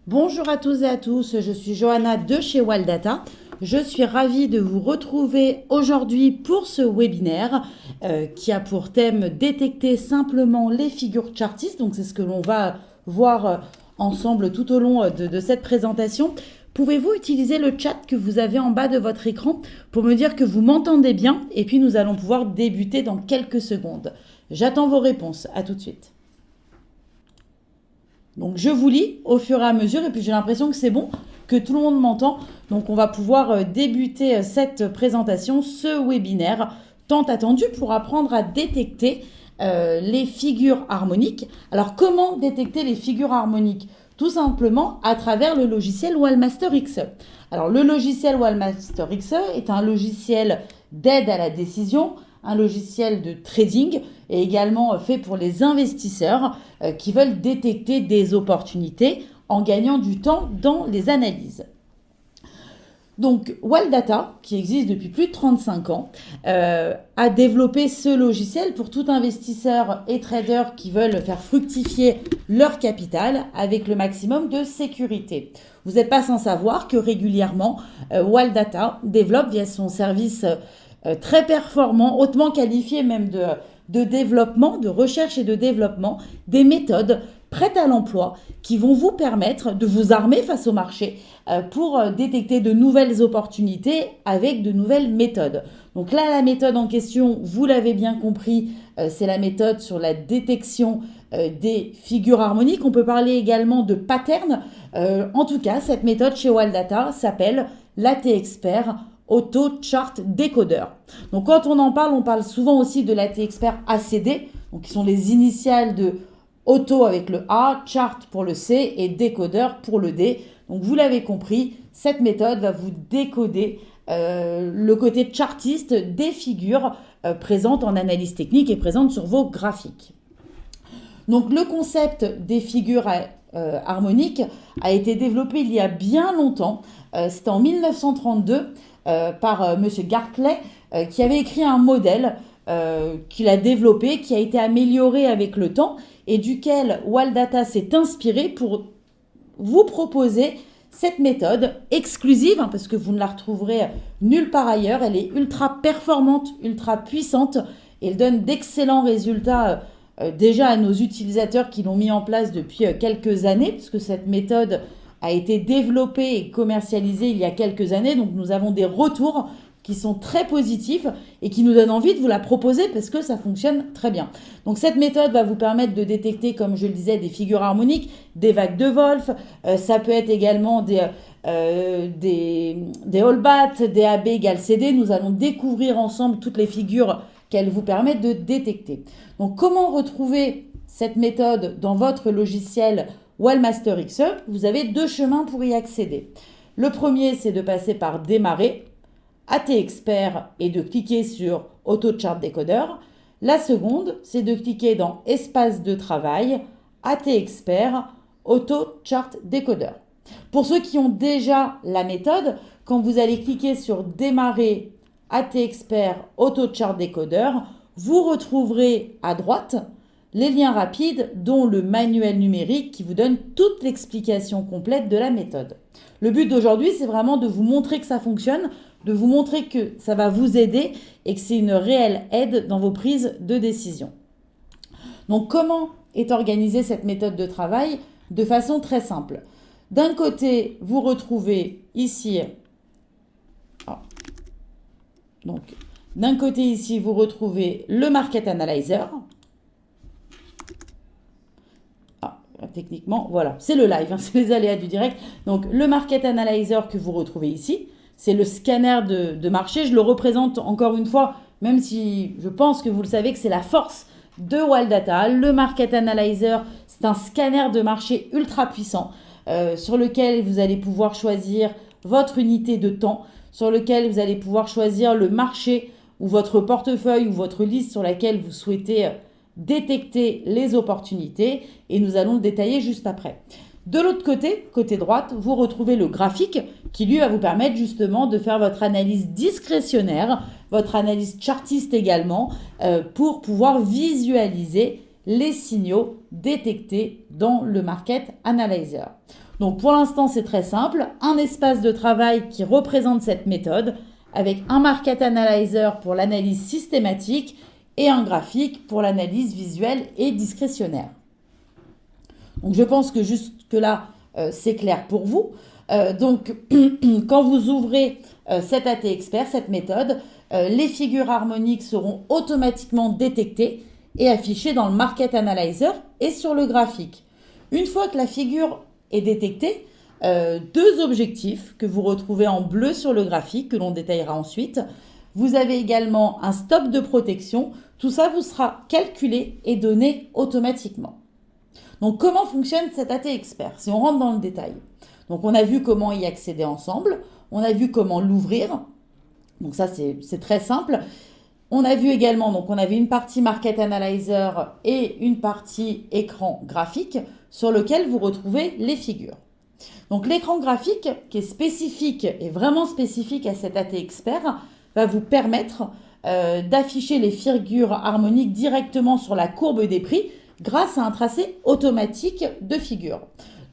Bonjour à tous et à tous, je suis Johanna de chez Waldata. Je suis ravie de vous retrouver aujourd'hui pour ce webinaire qui a pour thème détecter simplement les figures chartistes. Donc c'est ce que l'on va voir ensemble tout au long de cette présentation. Pouvez-vous utiliser le chat que vous avez en bas de votre écran pour me dire que vous m'entendez bien et puis nous allons pouvoir débuter dans quelques secondes. J'attends vos réponses, à tout de suite. Donc je vous lis au fur et à mesure et puis j'ai l'impression que c'est bon, que tout le monde m'entend. Donc on va pouvoir débuter cette présentation, ce webinaire tant attendu pour apprendre à détecter les figures harmoniques. Alors comment détecter les figures harmoniques ? Tout simplement à travers le logiciel Wallmaster XE. Alors le logiciel Wallmaster XE est un logiciel d'aide à la décision, un logiciel de trading et également fait pour les investisseurs qui veulent détecter des opportunités en gagnant du temps dans les analyses. Donc Waldata, qui existe depuis plus de 35 ans, a développé ce logiciel pour tout investisseur et trader qui veulent faire fructifier leur capital avec le maximum de sécurité. Vous n'êtes pas sans savoir que régulièrement, Waldata développe via son service très performant, hautement qualifié même de développement, de recherche et de développement, des méthodes prêtes à l'emploi qui vont vous permettre de vous armer face au marché pour détecter de nouvelles opportunités avec de nouvelles méthodes. Donc là, la méthode en question, vous l'avez bien compris, c'est la méthode sur la détection des figures harmoniques. On peut parler également de patterns. En tout cas, cette méthode chez Waldata s'appelle l'AT Expert Auto Chart Decoder. Donc quand on parle souvent aussi de l'AT Expert ACD, donc qui sont les initiales de Auto avec le A, Chart pour le C et Decoder pour le D. Donc vous l'avez compris, cette méthode va vous décoder le côté chartiste des figures présentes en analyse technique et présentes sur vos graphiques. Donc le concept des figures harmoniques a été développé il y a bien longtemps. C'était en 1932 par Monsieur Gartley qui avait écrit un modèle qu'il a développé, qui a été amélioré avec le temps et duquel Waldata s'est inspiré pour vous proposer cette méthode exclusive, parce que vous ne la retrouverez nulle part ailleurs. Elle est ultra performante, ultra puissante et elle donne d'excellents résultats déjà à nos utilisateurs qui l'ont mis en place depuis quelques années, puisque cette méthode a été développée et commercialisée il y a quelques années. Donc nous avons des retours qui sont très positifs et qui nous donnent envie de vous la proposer parce que ça fonctionne très bien. Donc cette méthode va vous permettre de détecter, comme je le disais, des figures harmoniques, des vagues de Wolff, ça peut être également des Holbat, des AB égale CD. Nous allons découvrir ensemble toutes les figures qu'elles vous permettent de détecter. Donc comment retrouver cette méthode dans votre logiciel Wallmaster XE ? Vous avez deux chemins pour y accéder. Le premier, c'est de passer par Démarrer, AT Expert et de cliquer sur Auto Chart Decoder. La seconde, c'est de cliquer dans Espace de travail, AT Expert, Auto Chart Decoder. Pour ceux qui ont déjà la méthode, quand vous allez cliquer sur Démarrer, AT Expert, Auto Chart Decoder, vous retrouverez à droite les liens rapides, dont le manuel numérique qui vous donne toute l'explication complète de la méthode. Le but d'aujourd'hui, c'est vraiment de vous montrer que ça fonctionne, de vous montrer que ça va vous aider et que c'est une réelle aide dans vos prises de décision. Donc comment est organisée cette méthode de travail ? De façon très simple. D'un côté, vous retrouvez ici, vous retrouvez le Market Analyzer. Techniquement, voilà, c'est le live, c'est les aléas du direct. Donc le Market Analyzer que vous retrouvez ici, c'est le scanner de marché. Je le représente encore une fois, même si je pense que vous le savez que c'est la force de Waldata. Le Market Analyzer, c'est un scanner de marché ultra puissant sur lequel vous allez pouvoir choisir votre unité de temps, sur lequel vous allez pouvoir choisir le marché ou votre portefeuille ou votre liste sur laquelle vous souhaitez détecter les opportunités et nous allons le détailler juste après. De l'autre côté, côté droite, vous retrouvez le graphique qui lui va vous permettre justement de faire votre analyse discrétionnaire, votre analyse chartiste également, pour pouvoir visualiser les signaux détectés dans le Market Analyzer. Donc pour l'instant, c'est très simple. Un espace de travail qui représente cette méthode avec un Market Analyzer pour l'analyse systématique et un graphique pour l'analyse visuelle et discrétionnaire. Donc je pense que jusque-là, c'est clair pour vous. Donc quand vous ouvrez cet AT Expert, cette méthode, les figures harmoniques seront automatiquement détectées et affichées dans le Market Analyzer et sur le graphique. Une fois que la figure est détectée, deux objectifs que vous retrouvez en bleu sur le graphique, que l'on détaillera ensuite. Vous avez également un stop de protection. Tout ça vous sera calculé et donné automatiquement. Donc comment fonctionne cet AT Expert? Si on rentre dans le détail. Donc on a vu comment y accéder ensemble. On a vu comment l'ouvrir. Donc ça c'est très simple. On a vu également, donc on avait une partie Market Analyzer et une partie écran graphique sur lequel vous retrouvez les figures. Donc l'écran graphique qui est spécifique et vraiment spécifique à cet AT Expert va vous permettre d'afficher les figures harmoniques directement sur la courbe des prix grâce à un tracé automatique de figures.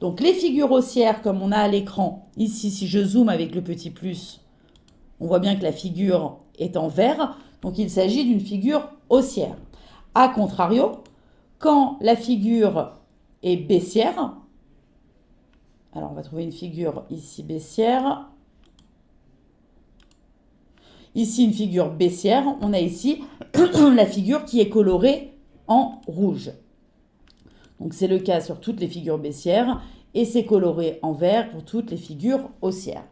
Donc les figures haussières comme on a à l'écran, ici si je zoome avec le petit plus, on voit bien que la figure est en vert, donc il s'agit d'une figure haussière. A contrario, quand la figure est baissière, alors on va trouver une figure ici baissière, ici une figure baissière, on a ici la figure qui est colorée en rouge. Donc c'est le cas sur toutes les figures baissières et c'est coloré en vert pour toutes les figures haussières.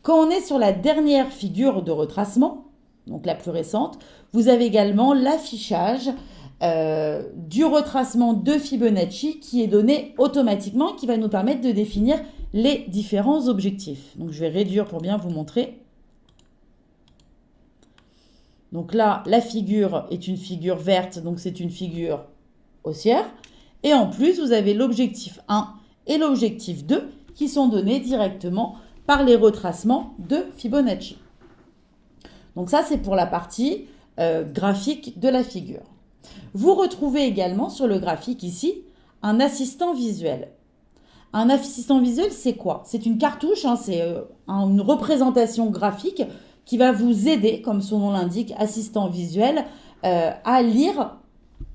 Quand on est sur la dernière figure de retracement, donc la plus récente, vous avez également l'affichage du retracement de Fibonacci qui est donné automatiquement et qui va nous permettre de définir les différents objectifs. Donc je vais réduire pour bien vous montrer. Donc là, la figure est une figure verte, donc c'est une figure haussière. Et en plus, vous avez l'objectif 1 et l'objectif 2 qui sont donnés directement par les retracements de Fibonacci. Donc ça, c'est pour la partie graphique de la figure. Vous retrouvez également sur le graphique ici un assistant visuel. Un assistant visuel, c'est quoi? C'est une cartouche, c'est une représentation graphique qui va vous aider, comme son nom l'indique, assistant visuel, à lire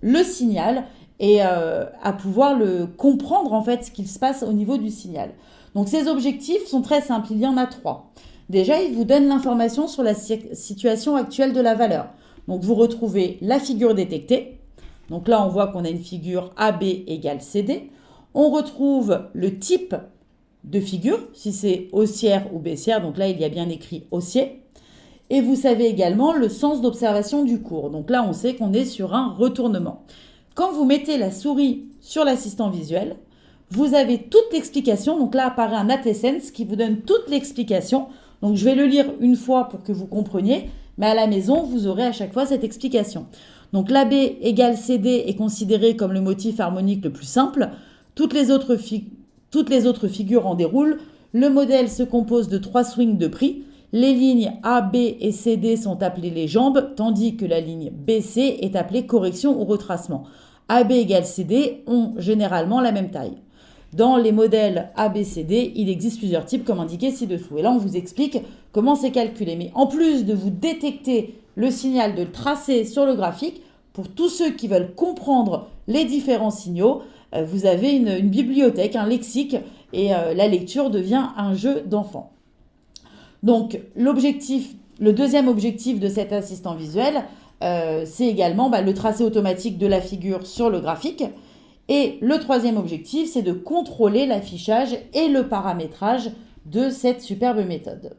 le signal et à pouvoir comprendre en fait ce qu'il se passe au niveau du signal. Donc ces objectifs sont très simples, il y en a 3. Déjà, il vous donne l'information sur la situation actuelle de la valeur. Donc vous retrouvez la figure détectée. Donc là, on voit qu'on a une figure AB égale CD. On retrouve le type de figure, si c'est haussière ou baissière. Donc là, il y a bien écrit haussier. Et vous savez également le sens d'observation du cours. Donc là, on sait qu'on est sur un retournement. Quand vous mettez la souris sur l'assistant visuel, vous avez toute l'explication. Donc là apparaît un ATSense qui vous donne toute l'explication. Donc je vais le lire une fois pour que vous compreniez, mais à la maison, vous aurez à chaque fois cette explication. Donc l'AB égale CD est considéré comme le motif harmonique le plus simple. Toutes les autres figures en déroulent. Le modèle se compose de 3 swings de prix. Les lignes A, B et CD sont appelées les jambes, tandis que la ligne BC est appelée correction ou retracement. AB égale CD ont généralement la même taille. Dans les modèles ABCD, il existe plusieurs types comme indiqué ci-dessous. Et là, on vous explique comment c'est calculé. Mais en plus de vous détecter le signal, de le tracer sur le graphique, pour tous ceux qui veulent comprendre les différents signaux, vous avez une bibliothèque, un lexique, et la lecture devient un jeu d'enfant. Donc, le deuxième objectif de cet assistant visuel, c'est également le tracé automatique de la figure sur le graphique. Et le troisième objectif, c'est de contrôler l'affichage et le paramétrage de cette superbe méthode.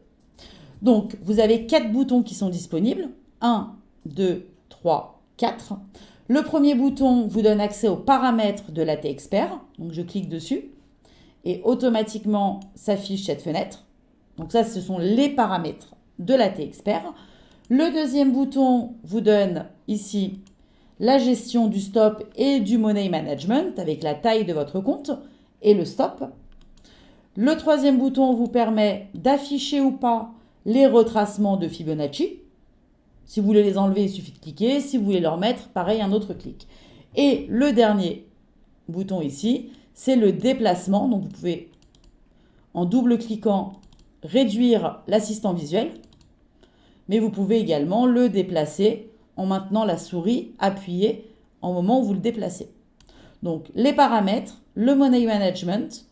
Donc, vous avez 4 boutons qui sont disponibles. 1, 2, 3, 4. Le premier bouton vous donne accès aux paramètres de l'AT Expert. Donc, je clique dessus et automatiquement s'affiche cette fenêtre. Donc ça, ce sont les paramètres de l'AT Expert. Le deuxième bouton vous donne ici la gestion du stop et du money management avec la taille de votre compte et le stop. Le troisième bouton vous permet d'afficher ou pas les retracements de Fibonacci. Si vous voulez les enlever, il suffit de cliquer. Si vous voulez les remettre, pareil, un autre clic. Et le dernier bouton ici, c'est le déplacement. Donc, vous pouvez, en double-cliquant, réduire l'assistant visuel. Mais vous pouvez également le déplacer en maintenant la souris appuyée au moment où vous le déplacez. Donc, les paramètres, le money management,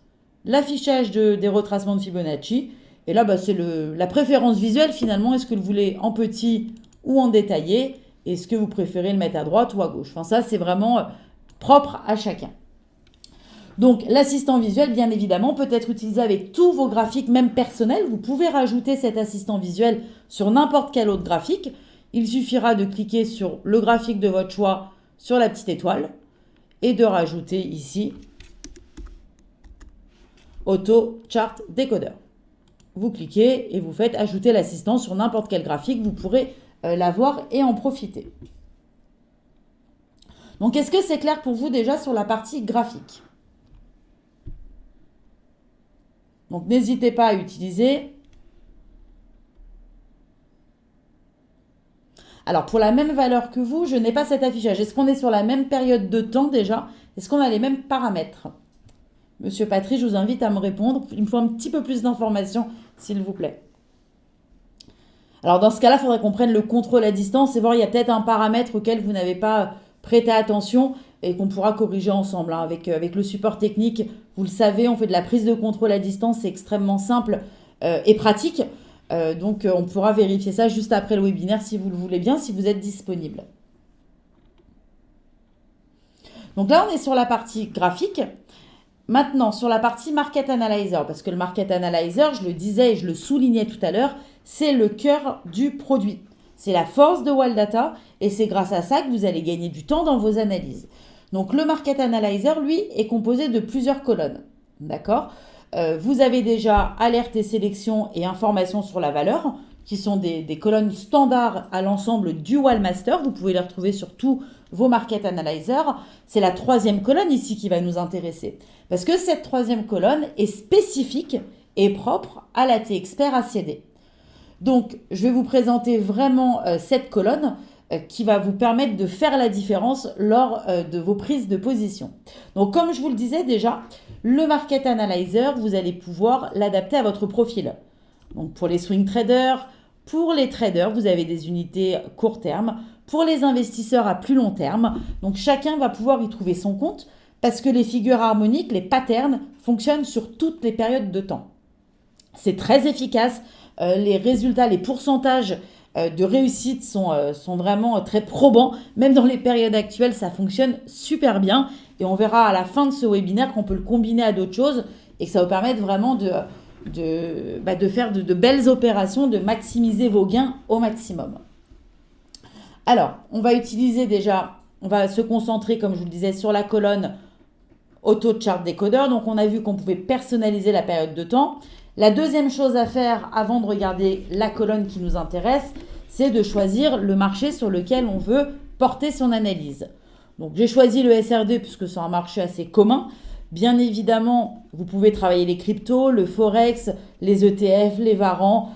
l'affichage des retracements de Fibonacci. Et là, c'est la préférence visuelle finalement. Est-ce que vous voulez en petit ou en détaillé? Est-ce que vous préférez le mettre à droite ou à gauche? Enfin, ça, c'est vraiment propre à chacun. Donc, l'assistant visuel, bien évidemment, peut être utilisé avec tous vos graphiques, même personnels. Vous pouvez rajouter cet assistant visuel sur n'importe quel autre graphique. Il suffira de cliquer sur le graphique de votre choix, sur la petite étoile, et de rajouter ici Auto Chart Decoder. Vous cliquez et vous faites ajouter l'assistant sur n'importe quel graphique. Vous pourrez l'avoir et en profiter. Donc, est-ce que c'est clair pour vous déjà sur la partie graphique? Donc, n'hésitez pas à utiliser. Alors, pour la même valeur que vous, je n'ai pas cet affichage. Est-ce qu'on est sur la même période de temps déjà? Est-ce qu'on a les mêmes paramètres? Monsieur Patrick, je vous invite à me répondre. Il me faut un petit peu plus d'informations, s'il vous plaît. Alors, dans ce cas-là, il faudrait qu'on prenne le contrôle à distance et voir, il y a peut-être un paramètre auquel vous n'avez pas prêté attention et qu'on pourra corriger ensemble. Avec le support technique, vous le savez, on fait de la prise de contrôle à distance, c'est extrêmement simple et pratique. Donc, on pourra vérifier ça juste après le webinaire si vous le voulez bien, si vous êtes disponible. Donc là, on est sur la partie graphique. Maintenant, sur la partie Market Analyzer, parce que le Market Analyzer, je le disais et je le soulignais tout à l'heure, c'est le cœur du produit. C'est la force de Waldata et c'est grâce à ça que vous allez gagner du temps dans vos analyses. Donc, le Market Analyzer, lui, est composé de plusieurs colonnes. D'accord ? Vous avez déjà alerte et sélection et information sur la valeur, qui sont des colonnes standards à l'ensemble du Wallmaster. Vous pouvez les retrouver sur tous vos Market Analyzer. C'est la troisième colonne ici qui va nous intéresser. Parce que cette troisième colonne est spécifique et propre à la T-Expert ACD. Donc, je vais vous présenter vraiment cette colonne qui va vous permettre de faire la différence lors de vos prises de position. Donc, comme je vous le disais déjà, le Market Analyzer, vous allez pouvoir l'adapter à votre profil. Donc, pour les swing traders, pour les traders, vous avez des unités court terme. Pour les investisseurs à plus long terme, donc chacun va pouvoir y trouver son compte parce que les figures harmoniques, les patterns, fonctionnent sur toutes les périodes de temps. C'est très efficace. Les résultats, les pourcentages de réussite sont vraiment très probants. Même dans les périodes actuelles, ça fonctionne super bien. Et on verra à la fin de ce webinaire qu'on peut le combiner à d'autres choses et que ça va vous permettre vraiment de faire de belles opérations, de maximiser vos gains au maximum. Alors, on va utiliser déjà, on va se concentrer, comme je vous le disais, sur la colonne Auto Chart Decoder. Donc, on a vu qu'on pouvait personnaliser la période de temps. La deuxième chose à faire avant de regarder la colonne qui nous intéresse, c'est de choisir le marché sur lequel on veut porter son analyse. Donc, j'ai choisi le SRD puisque c'est un marché assez commun. Bien évidemment, vous pouvez travailler les cryptos, le Forex, les ETF, les varants,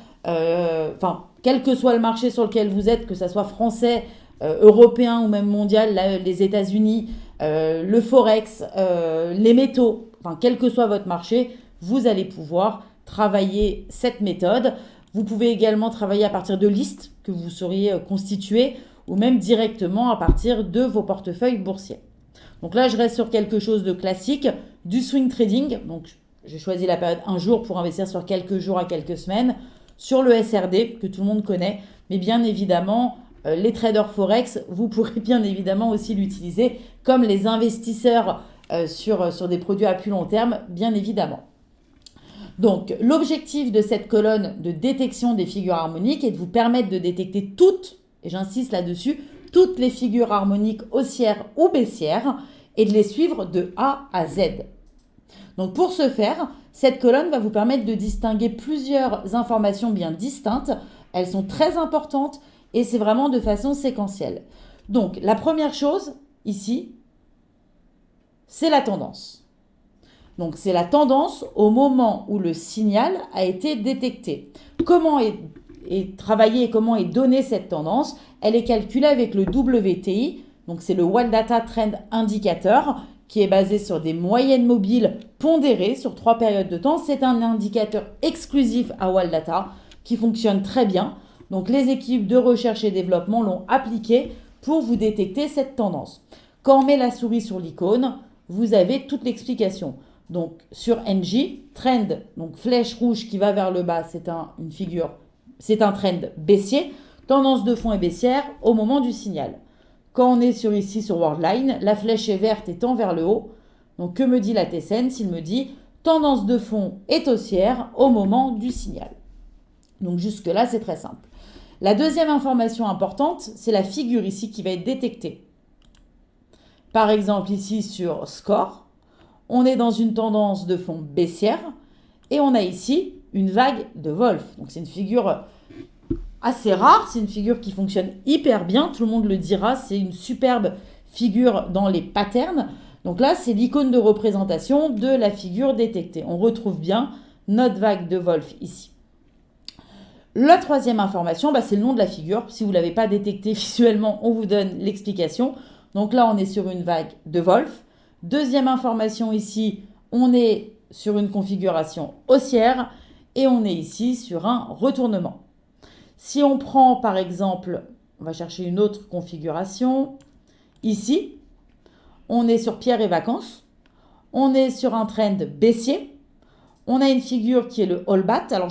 quel que soit le marché sur lequel vous êtes, que ce soit français, européen ou même mondial, les États-Unis, le Forex, les métaux, quel que soit votre marché, vous allez pouvoir travailler cette méthode. Vous pouvez également travailler à partir de listes que vous sauriez constituer ou même directement à partir de vos portefeuilles boursiers. Donc là, je reste sur quelque chose de classique, du swing trading. Donc, j'ai choisi la période 1 jour pour investir sur quelques jours à quelques semaines. Sur le SRD, que tout le monde connaît. Mais bien évidemment, les traders Forex, vous pourrez bien évidemment aussi l'utiliser comme les investisseurs sur des produits à plus long terme, bien évidemment. Donc, l'objectif de cette colonne de détection des figures harmoniques est de vous permettre de détecter toutes, et j'insiste là-dessus, toutes les figures harmoniques haussières ou baissières et de les suivre de A à Z. Donc pour ce faire, cette colonne va vous permettre de distinguer plusieurs informations bien distinctes. Elles sont très importantes et c'est vraiment de façon séquentielle. Donc la première chose ici, c'est la tendance. Donc c'est la tendance au moment où le signal a été détecté. Comment est travaillée et comment est donnée cette tendance? Elle est calculée avec le WTI, donc c'est le Waldata Trend Indicator, qui est basé sur des moyennes mobiles pondérées sur 3 périodes de temps. C'est un indicateur exclusif à Waldata qui fonctionne très bien. Donc les équipes de recherche et développement l'ont appliqué pour vous détecter cette tendance. Quand on met la souris sur l'icône, vous avez toute l'explication. Donc sur NJ, trend, donc flèche rouge qui va vers le bas, c'est un trend baissier. Tendance de fond est baissière au moment du signal. Quand on est ici sur Worldline, la flèche est verte et tend vers le haut. Donc que me dit la T-Sense? Il me dit tendance de fond est haussière au moment du signal. Donc jusque-là, c'est très simple. La deuxième information importante, c'est la figure ici qui va être détectée. Par exemple, ici sur Score, on est dans une tendance de fond baissière et on a ici une vague de Wolf. Donc c'est une figure assez rare, c'est une figure qui fonctionne hyper bien, tout le monde le dira, c'est une superbe figure dans les patterns. Donc là, c'est l'icône de représentation de la figure détectée. On retrouve bien notre vague de Wolf ici. La troisième information, c'est le nom de la figure. Si vous ne l'avez pas détecté visuellement, on vous donne l'explication. Donc là, on est sur une vague de Wolf. Deuxième information ici, on est sur une configuration haussière et on est ici sur un retournement. Si on prend par exemple, on va chercher une autre configuration, ici, on est sur Pierre et Vacances, on est sur un trend baissier, on a une figure qui est le All Bat. Alors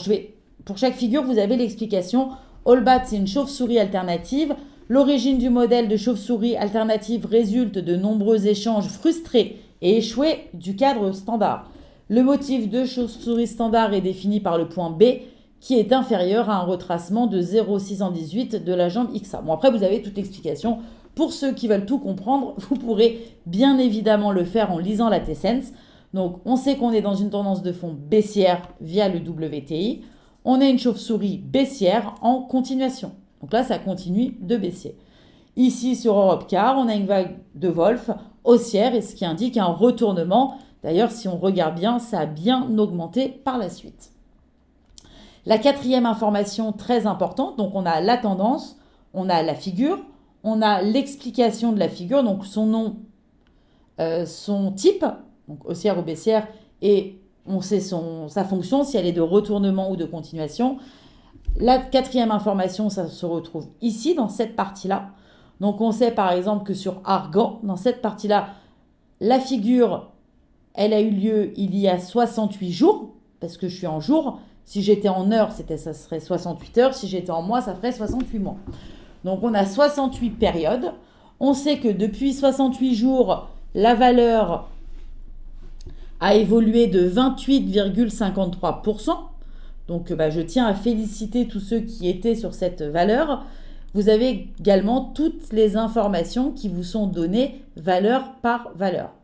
pour chaque figure, vous avez l'explication. All Bat, c'est une chauve-souris alternative. L'origine du modèle de chauve-souris alternative résulte de nombreux échanges frustrés et échoués du cadre standard. Le motif de chauve-souris standard est défini par le point B, qui est inférieur à un retracement de 0,618 de la jambe XA. Bon, après, vous avez toute l'explication. Pour ceux qui veulent tout comprendre, vous pourrez bien évidemment le faire en lisant la T-Sense. Donc, on sait qu'on est dans une tendance de fond baissière via le WTI. On a une chauve-souris baissière en continuation. Donc là, ça continue de baisser. Ici, sur Europcar, on a une vague de Wolf haussière, et ce qui indique un retournement. D'ailleurs, si on regarde bien, ça a bien augmenté par la suite. La quatrième information très importante, donc on a la tendance, on a la figure, on a l'explication de la figure, donc son nom, son type, donc haussière ou baissière, et on sait sa fonction, si elle est de retournement ou de continuation. La quatrième information, ça se retrouve ici, dans cette partie-là. Donc on sait par exemple que sur Argan, dans cette partie-là, la figure, elle a eu lieu il y a 68 jours, parce que je suis en jour. Si j'étais en heures, ça serait 68 heures. Si j'étais en mois, ça ferait 68 mois. Donc, on a 68 périodes. On sait que depuis 68 jours, la valeur a évolué de 28,53%. Donc, je tiens à féliciter tous ceux qui étaient sur cette valeur. Vous avez également toutes les informations qui vous sont données valeur par valeur.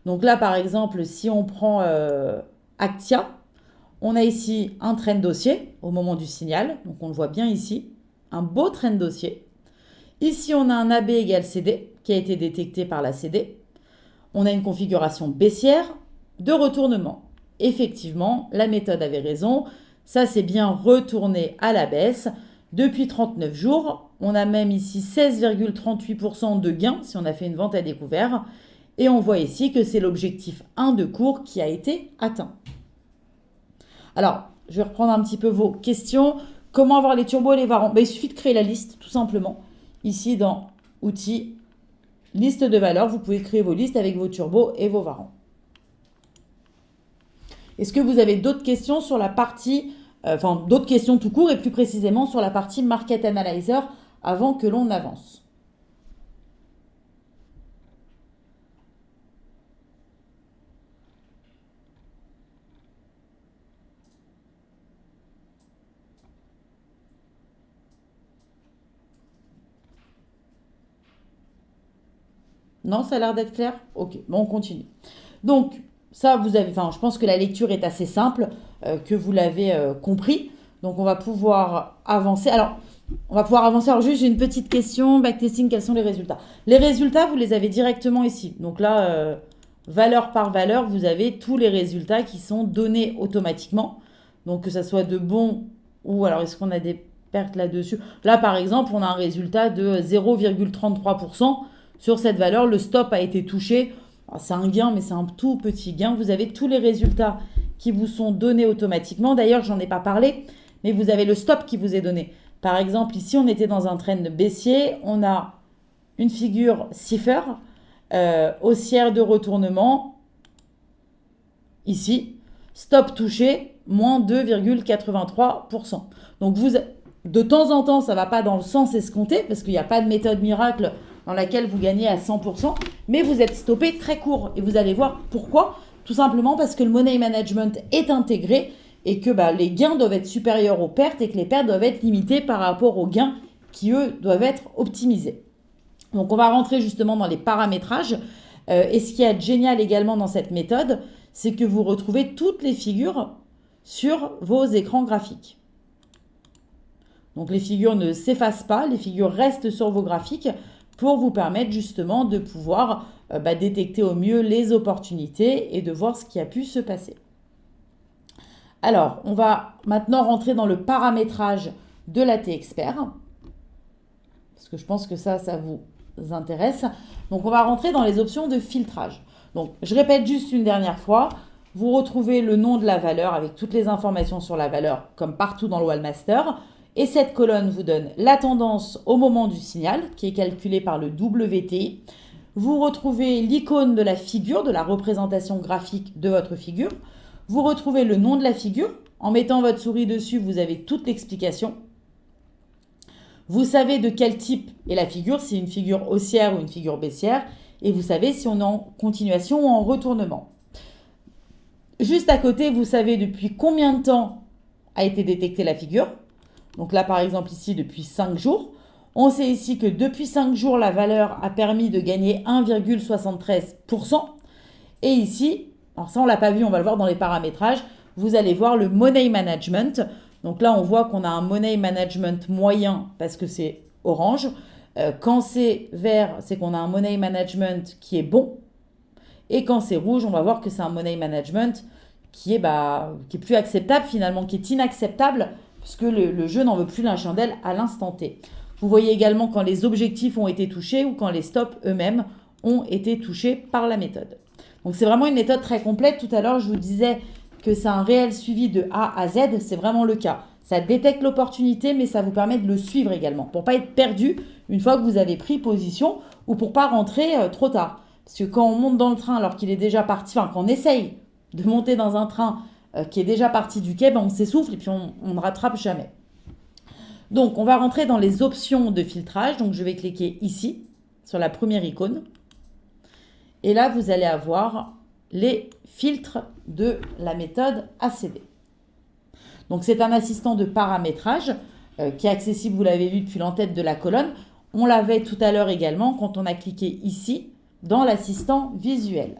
Donc là, par exemple, si on prend Actia, on a ici un trend haussier au moment du signal, donc on le voit bien ici, un beau trend haussier. Ici, on a un AB égale CD qui a été détecté par la CD. On a une configuration baissière de retournement. Effectivement, la méthode avait raison, ça s'est bien retourné à la baisse. Depuis 39 jours, on a même ici 16,38% de gain si on a fait une vente à découvert. Et on voit ici que c'est l'objectif 1 de cours qui a été atteint. Alors, je vais reprendre un petit peu vos questions. Comment avoir les turbos et les varants? Il suffit de créer la liste, tout simplement. Ici, dans Outils, liste de valeurs, vous pouvez créer vos listes avec vos turbos et vos varants. Est-ce que vous avez d'autres questions sur la partie, d'autres questions tout court et plus précisément sur la partie Market Analyzer avant que l'on avance? Non, ça a l'air d'être clair? Ok, bon, on continue. Donc, ça, je pense que la lecture est assez simple, que vous l'avez compris. Donc, on va pouvoir avancer. Alors, juste, j'ai une petite question. Backtesting, quels sont les résultats? Les résultats, vous les avez directement ici. Donc là, valeur par valeur, vous avez tous les résultats qui sont donnés automatiquement. Donc, que ça soit de bons ou alors, est-ce qu'on a des pertes là-dessus? Là, par exemple, on a un résultat de 0,33%. Sur cette valeur, le stop a été touché. C'est un gain, mais c'est un tout petit gain. Vous avez tous les résultats qui vous sont donnés automatiquement. D'ailleurs, j'en ai pas parlé, mais vous avez le stop qui vous est donné. Par exemple, ici, on était dans un trend baissier. On a une figure cipher, haussière de retournement. Ici, stop touché, moins 2,83%. Donc, de temps en temps, ça ne va pas dans le sens escompté, parce qu'il n'y a pas de méthode miracle dans laquelle vous gagnez à 100%, mais vous êtes stoppé très court. Et vous allez voir pourquoi. Tout simplement parce que le money management est intégré et que les gains doivent être supérieurs aux pertes et que les pertes doivent être limitées par rapport aux gains qui, eux, doivent être optimisés. Donc, on va rentrer justement dans les paramétrages. Et ce qui est génial également dans cette méthode, c'est que vous retrouvez toutes les figures sur vos écrans graphiques. Donc, les figures ne s'effacent pas, les figures restent sur vos graphiques pour vous permettre justement de pouvoir détecter au mieux les opportunités et de voir ce qui a pu se passer. Alors, on va maintenant rentrer dans le paramétrage de la T-Expert, parce que je pense que ça vous intéresse. Donc, on va rentrer dans les options de filtrage. Donc, je répète juste une dernière fois, vous retrouvez le nom de la valeur avec toutes les informations sur la valeur, comme partout dans le Wallmaster. Et cette colonne vous donne la tendance au moment du signal, qui est calculée par le WT. Vous retrouvez l'icône de la figure, de la représentation graphique de votre figure. Vous retrouvez le nom de la figure. En mettant votre souris dessus, vous avez toute l'explication. Vous savez de quel type est la figure, si c'est une figure haussière ou une figure baissière. Et vous savez si on est en continuation ou en retournement. Juste à côté, vous savez depuis combien de temps a été détectée la figure. Donc là, par exemple, ici, depuis 5 jours. On sait ici que depuis 5 jours, la valeur a permis de gagner 1,73%. Et ici, alors ça, on ne l'a pas vu, on va le voir dans les paramétrages, vous allez voir le money management. Donc là, on voit qu'on a un money management moyen parce que c'est orange. Quand c'est vert, c'est qu'on a un money management qui est bon. Et quand c'est rouge, on va voir que c'est un money management qui est plus acceptable finalement, qui est inacceptable, puisque le jeu n'en veut plus la chandelle à l'instant T. Vous voyez également quand les objectifs ont été touchés ou quand les stops eux-mêmes ont été touchés par la méthode. Donc c'est vraiment une méthode très complète. Tout à l'heure, je vous disais que c'est un réel suivi de A à Z. C'est vraiment le cas. Ça détecte l'opportunité, mais ça vous permet de le suivre également, pour ne pas être perdu une fois que vous avez pris position ou pour ne pas rentrer trop tard. Parce que quand on monte dans le train alors qu'il est déjà parti, quand on essaye de monter dans un train qui est déjà parti du quai, on s'essouffle et puis on ne rattrape jamais. Donc, on va rentrer dans les options de filtrage. Donc, je vais cliquer ici, sur la première icône. Et là, vous allez avoir les filtres de la méthode ACD. Donc, c'est un assistant de paramétrage qui est accessible, vous l'avez vu, depuis l'entête de la colonne. On l'avait tout à l'heure également quand on a cliqué ici, dans l'assistant visuel.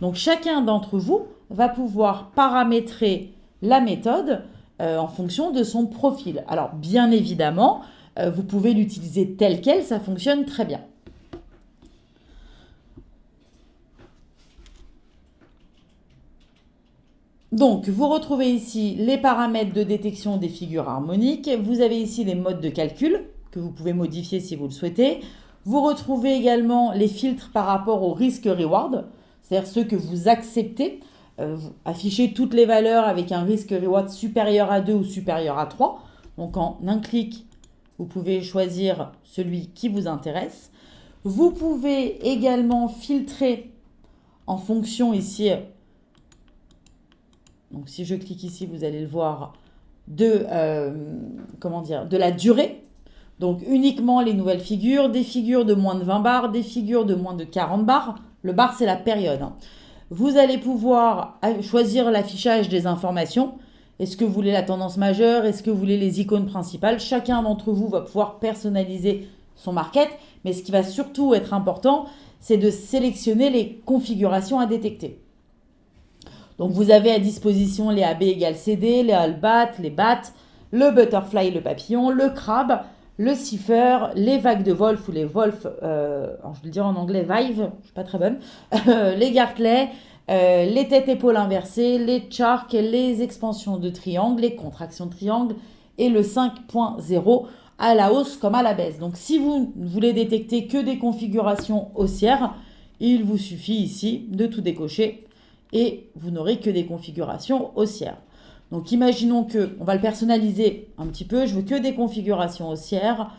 Donc, chacun d'entre vous va pouvoir paramétrer la méthode en fonction de son profil. Alors, bien évidemment, vous pouvez l'utiliser tel quel, ça fonctionne très bien. Donc, vous retrouvez ici les paramètres de détection des figures harmoniques. Vous avez ici les modes de calcul que vous pouvez modifier si vous le souhaitez. Vous retrouvez également les filtres par rapport au risque-reward, c'est-à-dire ceux que vous acceptez. Vous affichez toutes les valeurs avec un risque-reward supérieur à 2 ou supérieur à 3. Donc, en un clic, vous pouvez choisir celui qui vous intéresse. Vous pouvez également filtrer en fonction ici. Donc, si je clique ici, vous allez le voir, de la durée. Donc, uniquement les nouvelles figures, des figures de moins de 20 bars, des figures de moins de 40 bars. Le bar, c'est la période. Vous allez pouvoir choisir l'affichage des informations. Est-ce que vous voulez la tendance majeure? Est-ce que vous voulez les icônes principales? Chacun d'entre vous va pouvoir personnaliser son market. Mais ce qui va surtout être important, c'est de sélectionner les configurations à détecter. Donc, vous avez à disposition les AB égale CD, les all bat, les bat, le butterfly, le papillon, le crabe, le cipher, les vagues de Wolf ou les Wolf, alors je vais le dire en anglais, Vive, je ne suis pas très bonne, les Gartley, les têtes-épaules inversées, les charks, les expansions de triangle, les contractions de triangle et le 5.0 à la hausse comme à la baisse. Donc, si vous ne voulez détecter que des configurations haussières, Il vous suffit ici de tout décocher et vous n'aurez que des configurations haussières. Donc imaginons on va le personnaliser un petit peu, je veux que des configurations haussières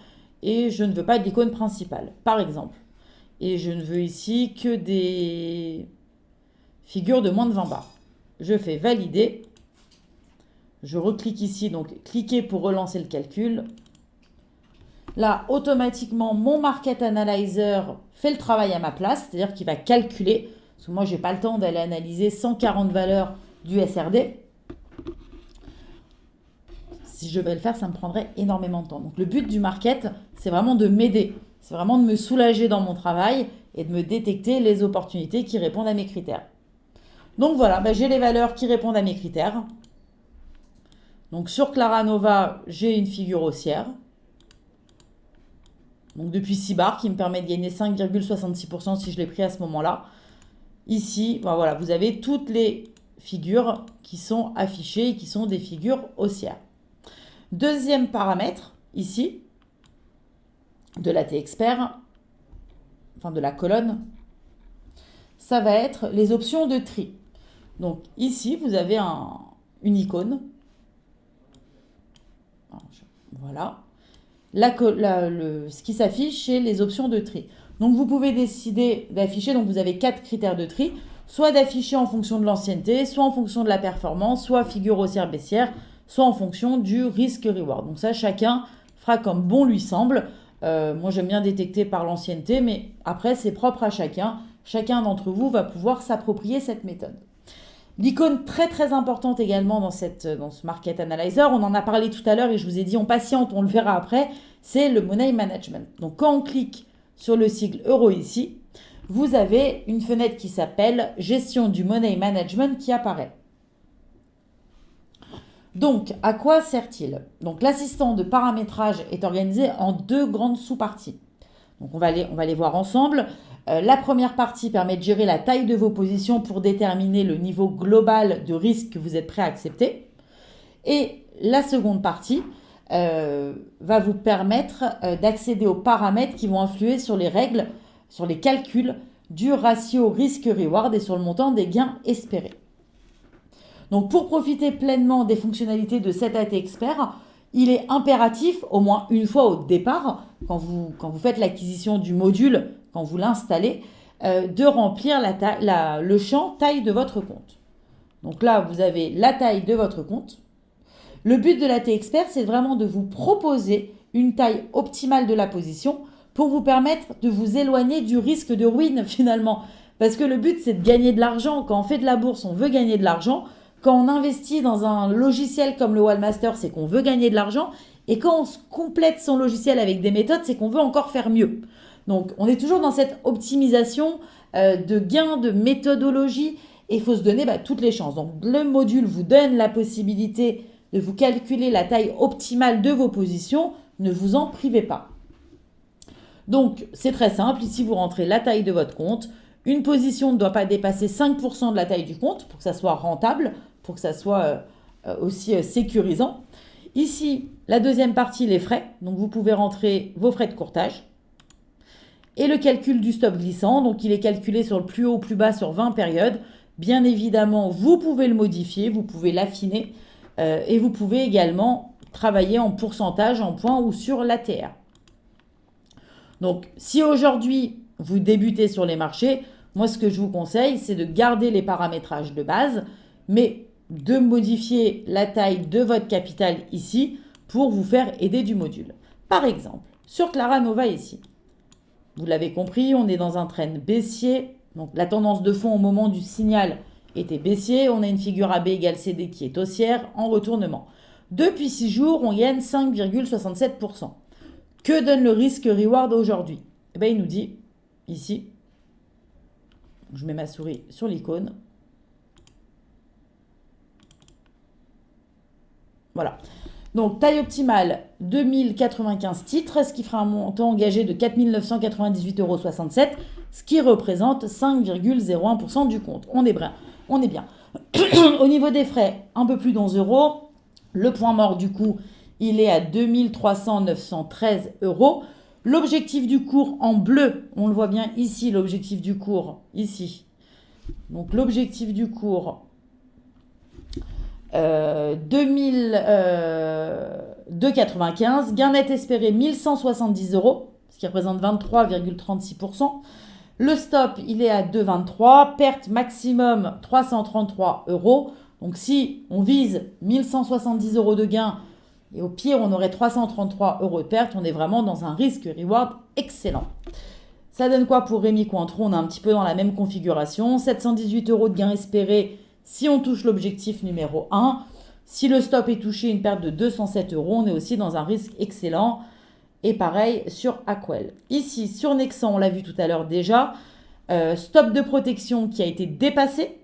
et je ne veux pas d'icône principale, par exemple. Et je ne veux ici que des figures de moins de 20 bars. Je fais valider. Je reclique ici, donc cliquez pour relancer le calcul. Là, automatiquement, mon Market Analyzer fait le travail à ma place, c'est-à-dire qu'il va calculer, parce que moi, je n'ai pas le temps d'aller analyser 140 valeurs du SRD. Si je vais le faire, ça me prendrait énormément de temps. Donc, le but du market, c'est vraiment de m'aider. C'est vraiment de me soulager dans mon travail et de me détecter les opportunités qui répondent à mes critères. Donc voilà, j'ai les valeurs qui répondent à mes critères. Donc sur Claranova, j'ai une figure haussière. Donc depuis 6 bars qui me permet de gagner 5,66% si je l'ai pris à ce moment-là. Ici, voilà, vous avez toutes les figures qui sont affichées et qui sont des figures haussières. Deuxième paramètre, ici, de l'AT Expert, enfin de la colonne, ça va être les options de tri. Donc ici, vous avez une icône. Voilà. Ce qui s'affiche, c'est les options de tri. Donc vous pouvez décider d'afficher, donc vous avez 4 critères de tri, soit d'afficher en fonction de l'ancienneté, soit en fonction de la performance, soit figure haussière baissière, soit en fonction du risque-reward. Donc ça, chacun fera comme bon lui semble. Moi, j'aime bien détecter par l'ancienneté, mais après, c'est propre à chacun. Chacun d'entre vous va pouvoir s'approprier cette méthode. L'icône très très importante également dans ce Market Analyzer, on en a parlé tout à l'heure et je vous ai dit on patiente, on le verra après, c'est le Money Management. Donc quand on clique sur le sigle euro ici, vous avez une fenêtre qui s'appelle Gestion du Money Management qui apparaît. Donc, à quoi sert-il? Donc, l'assistant de paramétrage est organisé en 2 grandes sous-parties. Donc, on va les voir ensemble. La première partie permet de gérer la taille de vos positions pour déterminer le niveau global de risque que vous êtes prêt à accepter. Et la seconde partie va vous permettre d'accéder aux paramètres qui vont influer sur les règles, sur les calculs du ratio risque-reward et sur le montant des gains espérés. Donc, pour profiter pleinement des fonctionnalités de cet AT Expert, il est impératif, au moins une fois au départ, quand vous faites l'acquisition du module, quand vous l'installez, de remplir le champ taille de votre compte. Donc là, vous avez la taille de votre compte. Le but de l'AT Expert, c'est vraiment de vous proposer une taille optimale de la position pour vous permettre de vous éloigner du risque de ruine finalement. Parce que le but, c'est de gagner de l'argent. Quand on fait de la bourse, on veut gagner de l'argent. Quand on investit dans un logiciel comme le Wallmaster, c'est qu'on veut gagner de l'argent. Et quand on complète son logiciel avec des méthodes, c'est qu'on veut encore faire mieux. Donc, on est toujours dans cette optimisation de gains, de méthodologie. Et il faut se donner toutes les chances. Donc, le module vous donne la possibilité de vous calculer la taille optimale de vos positions. Ne vous en privez pas. Donc, c'est très simple. Ici, vous rentrez la taille de votre compte. Une position ne doit pas dépasser 5% de la taille du compte pour que ça soit rentable, pour que ça soit aussi sécurisant. Ici, la deuxième partie, les frais. Donc, vous pouvez rentrer vos frais de courtage. Et le calcul du stop glissant. Donc, il est calculé sur le plus haut, plus bas sur 20 périodes. Bien évidemment, vous pouvez le modifier, vous pouvez l'affiner. Et vous pouvez également travailler en pourcentage, en points ou sur l'ATR. Donc, si aujourd'hui, vous débutez sur les marchés, moi, ce que je vous conseille, c'est de garder les paramétrages de base, mais de modifier la taille de votre capital ici pour vous faire aider du module. Par exemple, sur Claranova ici, vous l'avez compris, on est dans un trend baissier. Donc, la tendance de fond au moment du signal était baissier. On a une figure AB égale CD qui est haussière en retournement. Depuis 6 jours, on gagne 5,67%. Que donne le risque-reward aujourd'hui? Il nous dit ici, je mets ma souris sur l'icône. Voilà. Donc, taille optimale, 2095 titres, ce qui fera un montant engagé de 4 998,67 €, ce qui représente 5,01% du compte. On est bien. Au niveau des frais, un peu plus d'11 €. Le point mort, du coup, il est à 2 309,13 €. L'objectif du cours en bleu, on le voit bien ici, l'objectif du cours, ici. Donc l'objectif du cours 2,95, gain net espéré 1170 euros, ce qui représente 23,36%. Le stop, il est à 2,23, perte maximum 333 euros. Donc si on vise 1170 euros de gain et au pire on aurait 333 euros de perte, on est vraiment dans un risque-reward excellent. Ça donne quoi pour Rémi Cointreau? On est un petit peu dans la même configuration. 718 euros de gain espéré si on touche l'objectif numéro 1. Si le stop est touché, une perte de 207 euros, on est aussi dans un risque excellent. Et pareil sur Aquel. Ici, sur Nexan, on l'a vu tout à l'heure déjà, stop de protection qui a été dépassé.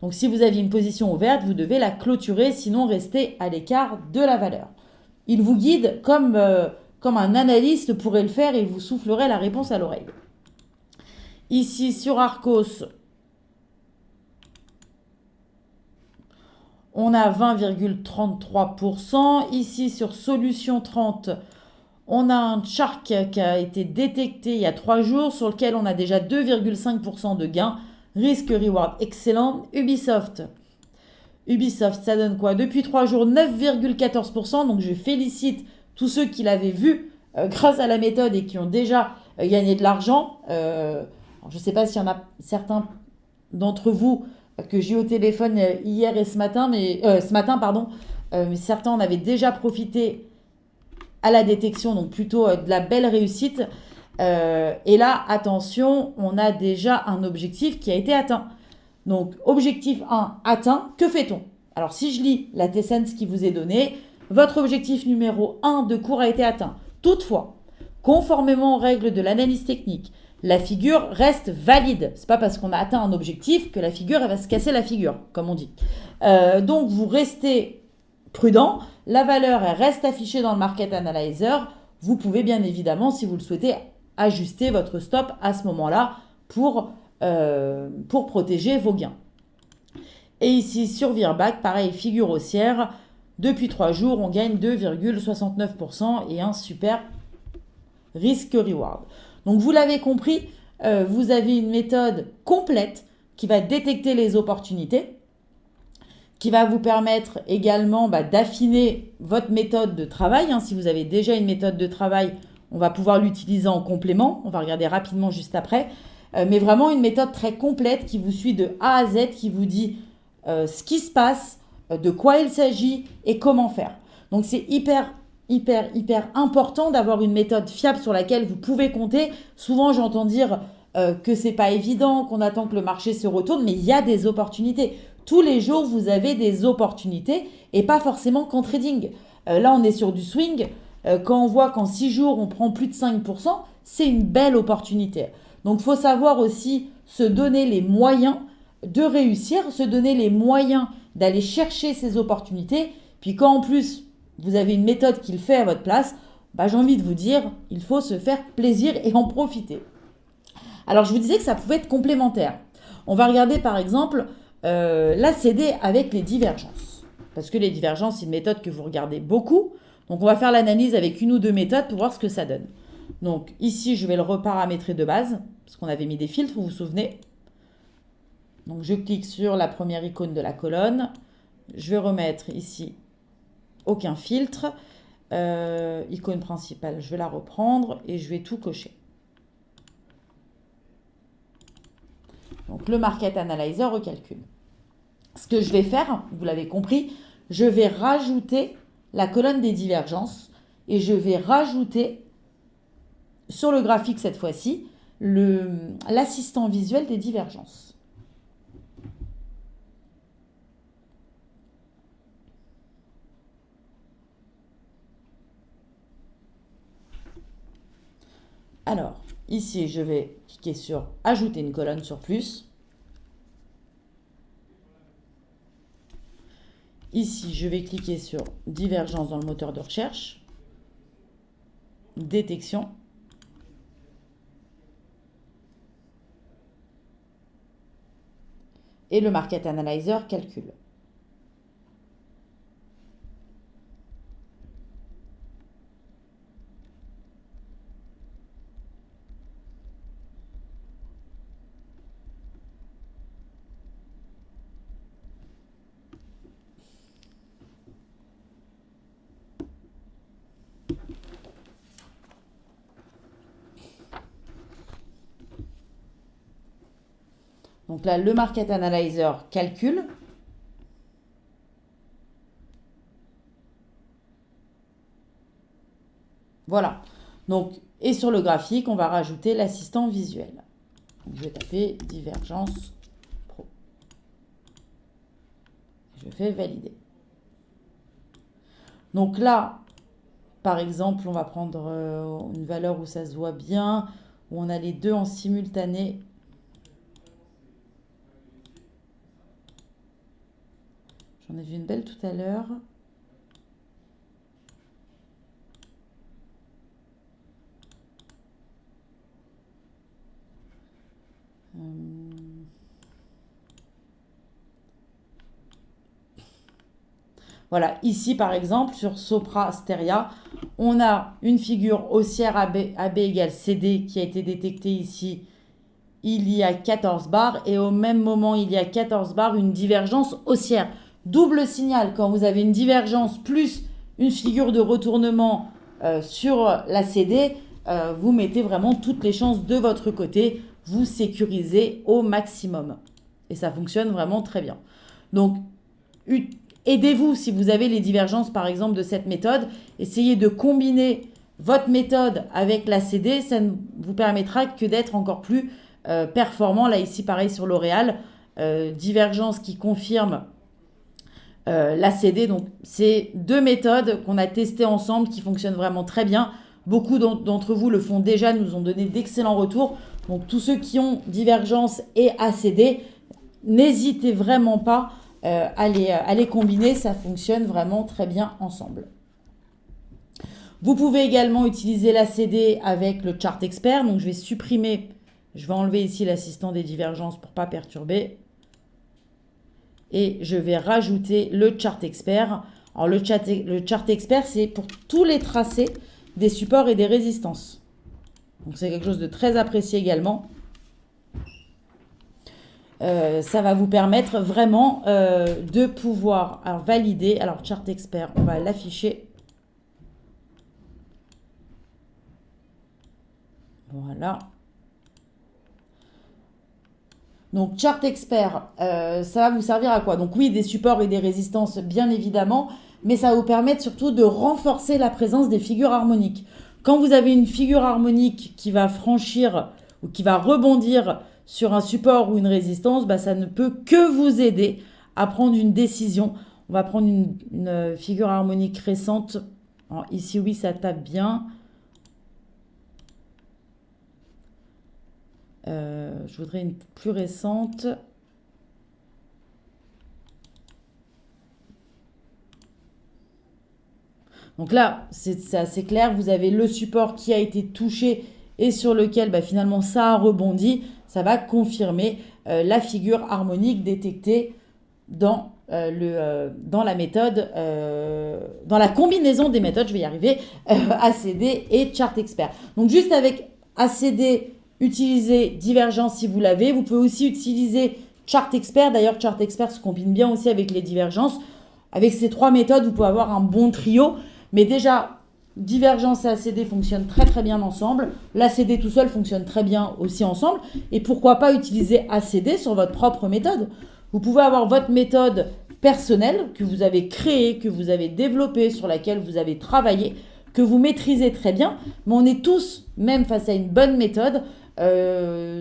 Donc si vous aviez une position ouverte, vous devez la clôturer, sinon rester à l'écart de la valeur. Il vous guide comme un analyste pourrait le faire et vous soufflerait la réponse à l'oreille. Ici, sur Arcos, on a 20,33%. Ici, sur Solution 30, on a un chart qui a été détecté il y a 3 jours, sur lequel on a déjà 2,5% de gain. Risque-reward excellent. Ubisoft, ça donne quoi? Depuis 3 jours, 9,14%. Donc je félicite tous ceux qui l'avaient vu grâce à la méthode et qui ont déjà gagné de l'argent. Je ne sais pas s'il y en a certains d'entre vous que j'ai eu au téléphone hier et ce matin, mais certains en avaient déjà profité à la détection, donc plutôt de la belle réussite. Et là, attention, on a déjà un objectif qui a été atteint. Donc, objectif 1 atteint, que fait-on? Alors, si je lis la T-Sense qui vous est donnée, votre objectif numéro 1 de cours a été atteint. Toutefois, conformément aux règles de l'analyse technique, la figure reste valide. C'est pas parce qu'on a atteint un objectif que la figure elle va se casser la figure, comme on dit. Donc, vous restez prudent. La valeur elle reste affichée dans le Market Analyzer. Vous pouvez bien évidemment, si vous le souhaitez, ajuster votre stop à ce moment-là pour protéger vos gains. Et ici, sur Virbac, pareil, figure haussière. Depuis 3 jours, on gagne 2,69% et un super risque-reward. Donc, vous l'avez compris, vous avez une méthode complète qui va détecter les opportunités, qui va vous permettre également d'affiner votre méthode de travail. Si vous avez déjà une méthode de travail, on va pouvoir l'utiliser en complément. On va regarder rapidement juste après. Mais vraiment une méthode très complète qui vous suit de A à Z, qui vous dit ce qui se passe, de quoi il s'agit et comment faire. Donc c'est hyper important d'avoir une méthode fiable sur laquelle vous pouvez compter. Souvent j'entends dire que c'est pas évident, qu'on attend que le marché se retourne, mais il y a des opportunités. Tous les jours, vous avez des opportunités et pas forcément qu'en trading. Là, on est sur du swing. Quand on voit qu'en 6 jours, on prend plus de 5%, c'est une belle opportunité. Donc, il faut savoir aussi se donner les moyens de réussir, se donner les moyens d'aller chercher ces opportunités. Puis quand en plus, vous avez une méthode qui le fait à votre place, j'ai envie de vous dire, il faut se faire plaisir et en profiter. Alors, je vous disais que ça pouvait être complémentaire. On va regarder par exemple l'ACD avec les divergences. Parce que les divergences, c'est une méthode que vous regardez beaucoup. Donc, on va faire l'analyse avec une ou deux méthodes pour voir ce que ça donne. Donc, ici, je vais le reparamétrer de base, parce qu'on avait mis des filtres, vous vous souvenez. Donc, je clique sur la première icône de la colonne. Je vais remettre ici aucun filtre. Icône principale, je vais la reprendre et je vais tout cocher. Donc, le Market Analyzer recalcule. Ce que je vais faire, vous l'avez compris, je vais rajouter la colonne des divergences et je vais rajouter sur le graphique cette fois-ci l'assistant visuel des divergences. Alors, ici, je vais cliquer sur « Ajouter une colonne sur plus ». Ici, je vais cliquer sur « Divergence dans le moteur de recherche »,« Détection ». Et le Market Analyzer calcule. Donc là, le Market Analyzer calcule. Voilà. Donc, et sur le graphique, on va rajouter l'assistant visuel. Donc, je vais taper Divergence Pro. Je fais valider. Donc là, par exemple, on va prendre une valeur où ça se voit bien, où on a les deux en simultané. J'en ai vu une belle tout à l'heure. Voilà, ici par exemple, sur Sopra Steria, on a une figure haussière AB égale CD qui a été détectée ici. Il y a 14 barres et au même moment, il y a 14 barres, une divergence haussière. Double signal, quand vous avez une divergence plus une figure de retournement sur la CD, vous mettez vraiment toutes les chances de votre côté, vous sécurisez au maximum. Et ça fonctionne vraiment très bien. Donc, aidez-vous si vous avez les divergences par exemple de cette méthode. Essayez de combiner votre méthode avec la CD, ça ne vous permettra que d'être encore plus performant. Là ici pareil sur L'Oréal, divergence qui confirme la CD. Donc c'est deux méthodes qu'on a testées ensemble qui fonctionnent vraiment très bien. Beaucoup d'entre vous le font déjà, nous ont donné d'excellents retours. Donc tous ceux qui ont divergence et ACD, n'hésitez vraiment pas à les combiner, ça fonctionne vraiment très bien ensemble. Vous pouvez également utiliser l'ACD avec le Chart Expert. Donc je vais supprimer, je vais enlever ici l'assistant des divergences pour ne pas perturber. Et je vais rajouter le Chart Expert. Alors le Chart Expert, c'est pour tous les tracés des supports et des résistances. Donc c'est quelque chose de très apprécié également. Ça va vous permettre vraiment de pouvoir valider. Alors Chart Expert, on va l'afficher. Voilà. Donc Chart Expert, ça va vous servir à quoi? Donc oui, des supports et des résistances, bien évidemment, mais ça va vous permettre surtout de renforcer la présence des figures harmoniques. Quand vous avez une figure harmonique qui va franchir ou qui va rebondir sur un support ou une résistance, ça ne peut que vous aider à prendre une décision. On va prendre une figure harmonique récente. Alors, ici, oui, ça tape bien. Je voudrais une plus récente. Donc là, c'est assez clair. Vous avez le support qui a été touché et sur lequel finalement ça a rebondi. Ça va confirmer la figure harmonique détectée dans la méthode, dans la combinaison des méthodes, je vais y arriver, ACD et Chart Expert. Donc juste avec ACD, utilisez Divergence si vous l'avez. Vous pouvez aussi utiliser Chart Expert. D'ailleurs, Chart Expert se combine bien aussi avec les divergences. Avec ces trois méthodes, vous pouvez avoir un bon trio. Mais déjà, Divergence et ACD fonctionnent très très bien ensemble. L'ACD tout seul fonctionne très bien aussi ensemble. Et pourquoi pas utiliser ACD sur votre propre méthode? Vous pouvez avoir votre méthode personnelle que vous avez créée, que vous avez développée, sur laquelle vous avez travaillé, que vous maîtrisez très bien. Mais on est tous, même face à une bonne méthode,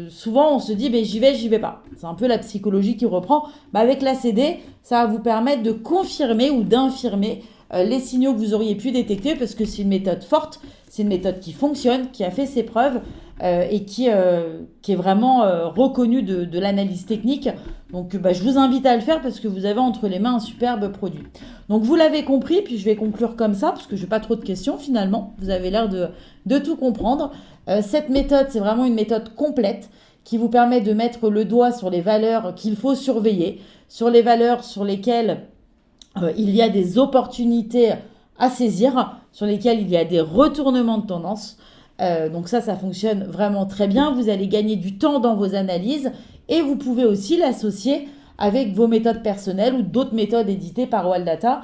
souvent on se dit j'y vais pas. C'est un peu la psychologie qui reprend. Avec l'ACD, ça va vous permettre de confirmer ou d'infirmer les signaux que vous auriez pu détecter, parce que c'est une méthode forte, c'est une méthode qui fonctionne, qui a fait ses preuves et qui est vraiment reconnue de l'analyse technique. Donc je vous invite à le faire parce que vous avez entre les mains un superbe produit. Donc vous l'avez compris, puis je vais conclure comme ça parce que je n'ai pas trop de questions finalement. Vous avez l'air de tout comprendre. Cette méthode, c'est vraiment une méthode complète qui vous permet de mettre le doigt sur les valeurs qu'il faut surveiller, sur les valeurs sur lesquelles il y a des opportunités à saisir, sur lesquelles il y a des retournements de tendance. Donc ça fonctionne vraiment très bien. Vous allez gagner du temps dans vos analyses et vous pouvez aussi l'associer avec vos méthodes personnelles ou d'autres méthodes éditées par Wall Data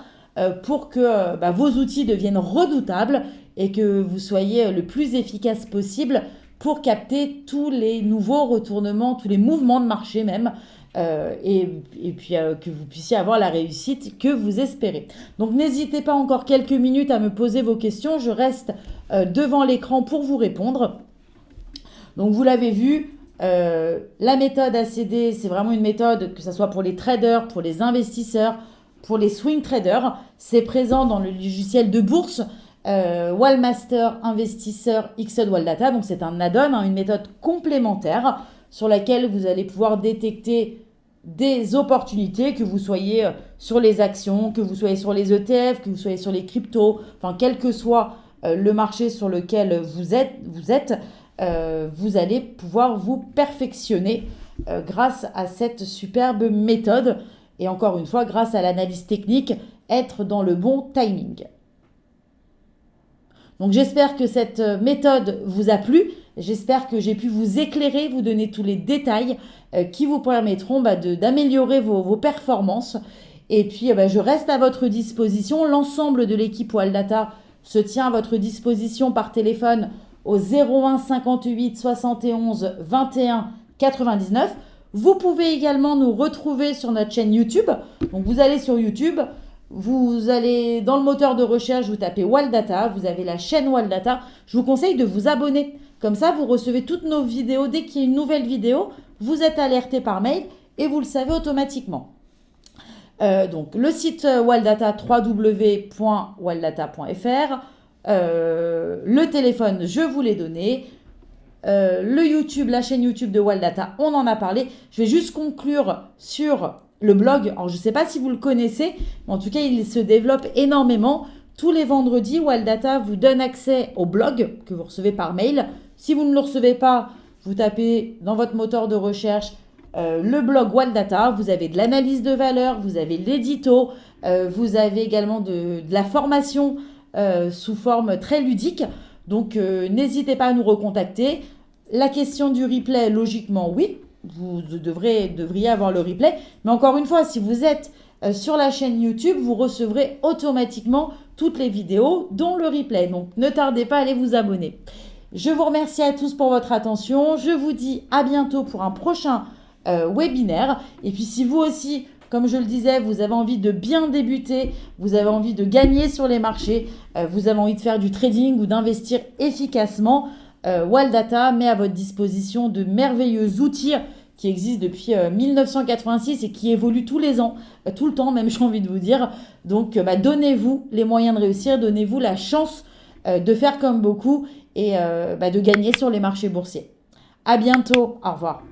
pour que vos outils deviennent redoutables et que vous soyez le plus efficace possible pour capter tous les nouveaux retournements, tous les mouvements de marché même, et puis que vous puissiez avoir la réussite que vous espérez. Donc n'hésitez pas encore quelques minutes à me poser vos questions, je reste devant l'écran pour vous répondre. Donc vous l'avez vu, la méthode ACD, c'est vraiment une méthode, que ce soit pour les traders, pour les investisseurs, pour les swing traders. C'est présent dans le logiciel de bourse Wallmaster Investisseur XL Walldata. Donc c'est un add-on, une méthode complémentaire sur laquelle vous allez pouvoir détecter des opportunités, que vous soyez sur les actions, que vous soyez sur les ETF, que vous soyez sur les cryptos, enfin quel que soit le marché sur lequel vous êtes, vous allez pouvoir vous perfectionner grâce à cette superbe méthode et encore une fois grâce à l'analyse technique, être dans le bon timing. Donc j'espère que cette méthode vous a plu, j'espère que j'ai pu vous éclairer, vous donner tous les détails qui vous permettront d'améliorer vos performances. Et puis je reste à votre disposition, l'ensemble de l'équipe Walldata se tient à votre disposition par téléphone au 01 58 71 21 99. Vous pouvez également nous retrouver sur notre chaîne YouTube. Donc vous allez sur YouTube, vous allez dans le moteur de recherche, vous tapez Walldata, vous avez la chaîne Walldata. Je vous conseille de vous abonner. Comme ça, vous recevez toutes nos vidéos. Dès qu'il y a une nouvelle vidéo, vous êtes alerté par mail et vous le savez automatiquement. Donc le site Walldata, www.walldata.fr. Le téléphone, je vous l'ai donné. Le YouTube, la chaîne YouTube de Walldata, on en a parlé. Je vais juste conclure sur le blog. Alors, je ne sais pas si vous le connaissez, mais en tout cas, il se développe énormément. Tous les vendredis, Walldata vous donne accès au blog que vous recevez par mail. Si vous ne le recevez pas, vous tapez dans votre moteur de recherche le blog Walldata. Vous avez de l'analyse de valeur, vous avez l'édito, vous avez également de la formation sous forme très ludique. Donc, n'hésitez pas à nous recontacter. La question du replay, logiquement, oui, vous devriez avoir le replay. Mais encore une fois, si vous êtes sur la chaîne YouTube, vous recevrez automatiquement toutes les vidéos, dont le replay. Donc, ne tardez pas à aller vous abonner. Je vous remercie à tous pour votre attention. Je vous dis à bientôt pour un prochain webinaire. Et puis, si vous aussi, comme je le disais, vous avez envie de bien débuter, vous avez envie de gagner sur les marchés, vous avez envie de faire du trading ou d'investir efficacement, Walldata met à votre disposition de merveilleux outils qui existent depuis 1986 et qui évoluent tous les ans, tout le temps même j'ai envie de vous dire. Donc donnez-vous les moyens de réussir, donnez-vous la chance de faire comme beaucoup et de gagner sur les marchés boursiers. À bientôt, au revoir.